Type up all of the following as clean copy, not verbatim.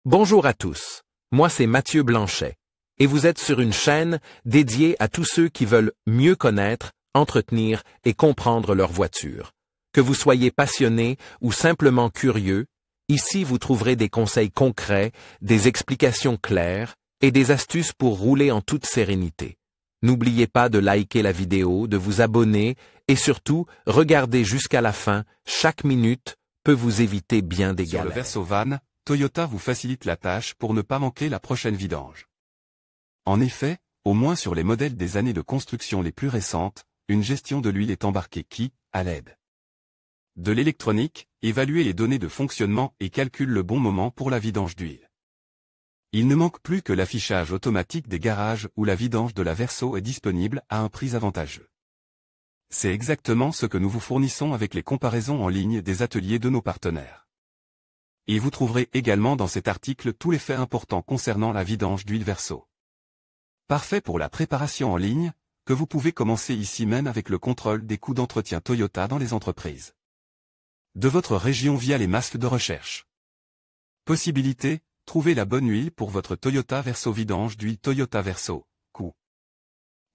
Bonjour à tous, moi c'est Mathieu Blanchet, et vous êtes sur une chaîne dédiée à tous ceux qui veulent mieux connaître, entretenir et comprendre leur voiture. Que vous soyez passionné ou simplement curieux, ici vous trouverez des conseils concrets, des explications claires et des astuces pour rouler en toute sérénité. N'oubliez pas de liker la vidéo, de vous abonner et surtout, regardez jusqu'à la fin, chaque minute peut vous éviter bien des galères. Sur le Verso Van, Toyota vous facilite la tâche pour ne pas manquer la prochaine vidange. En effet, au moins sur les modèles des années de construction les plus récentes, une gestion de l'huile est embarquée qui, à l'aide de l'électronique, évalue les données de fonctionnement et calcule le bon moment pour la vidange d'huile. Il ne manque plus que l'affichage automatique des garages où la vidange de la Verso est disponible à un prix avantageux. C'est exactement ce que nous vous fournissons avec les comparaisons en ligne des ateliers de nos partenaires. Et vous trouverez également dans cet article tous les faits importants concernant la vidange d'huile Verso. Parfait pour la préparation en ligne, que vous pouvez commencer ici même avec le contrôle des coûts d'entretien Toyota dans les entreprises de votre région via les masques de recherche. Possibilité, trouver la bonne huile pour votre Toyota Verso vidange d'huile Toyota Verso, coût.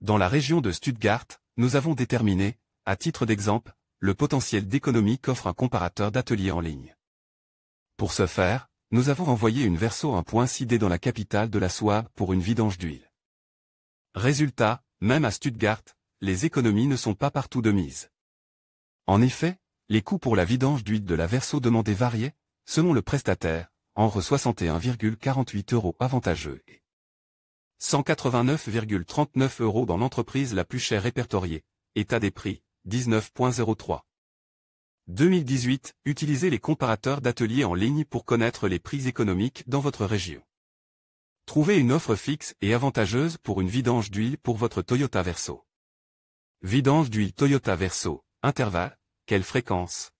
Dans la région de Stuttgart, nous avons déterminé, à titre d'exemple, le potentiel d'économie qu'offre un comparateur d'atelier en ligne. Pour ce faire, nous avons envoyé une Verso 1.6D dans la capitale de la Souabe pour une vidange d'huile. Résultat, même à Stuttgart, les économies ne sont pas partout de mise. En effet, les coûts pour la vidange d'huile de la Verso demandée variaient, selon le prestataire, entre 61,48 € avantageux et 189,39 € dans l'entreprise la plus chère répertoriée, état des prix, 19.03. 2018, utilisez les comparateurs d'ateliers en ligne pour connaître les prix économiques dans votre région. Trouvez une offre fixe et avantageuse pour une vidange d'huile pour votre Toyota Verso. Vidange d'huile Toyota Verso, intervalle, quelle fréquence?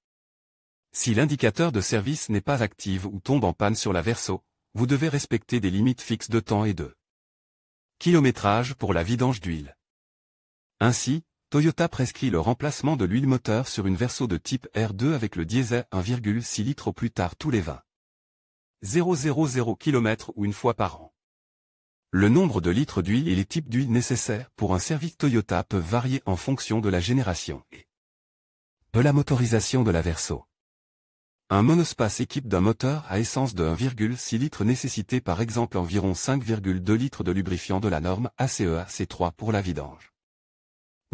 Si l'indicateur de service n'est pas actif ou tombe en panne sur la Verso, vous devez respecter des limites fixes de temps et de kilométrage pour la vidange d'huile. Ainsi, Toyota prescrit le remplacement de l'huile moteur sur une Verso de type R2 avec le diesel 1,6 litres au plus tard tous les 20,000 km ou une fois par an. Le nombre de litres d'huile et les types d'huile nécessaires pour un service Toyota peuvent varier en fonction de la génération et de la motorisation de la Verso. Un monospace équipe d'un moteur à essence de 1,6 litres nécessitait par exemple environ 5,2 litres de lubrifiant de la norme ACEA C3 pour la vidange.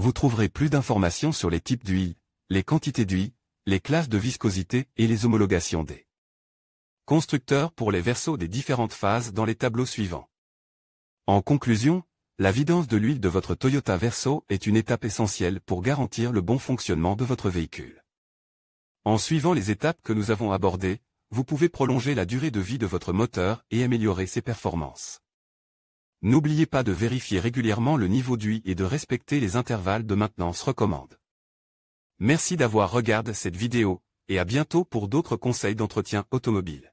Vous trouverez plus d'informations sur les types d'huile, les quantités d'huile, les classes de viscosité et les homologations des constructeurs pour les Versos des différentes phases dans les tableaux suivants. En conclusion, la vidange de l'huile de votre Toyota Verso est une étape essentielle pour garantir le bon fonctionnement de votre véhicule. En suivant les étapes que nous avons abordées, vous pouvez prolonger la durée de vie de votre moteur et améliorer ses performances. N'oubliez pas de vérifier régulièrement le niveau d'huile et de respecter les intervalles de maintenance recommandés. Merci d'avoir regardé cette vidéo, et à bientôt pour d'autres conseils d'entretien automobile.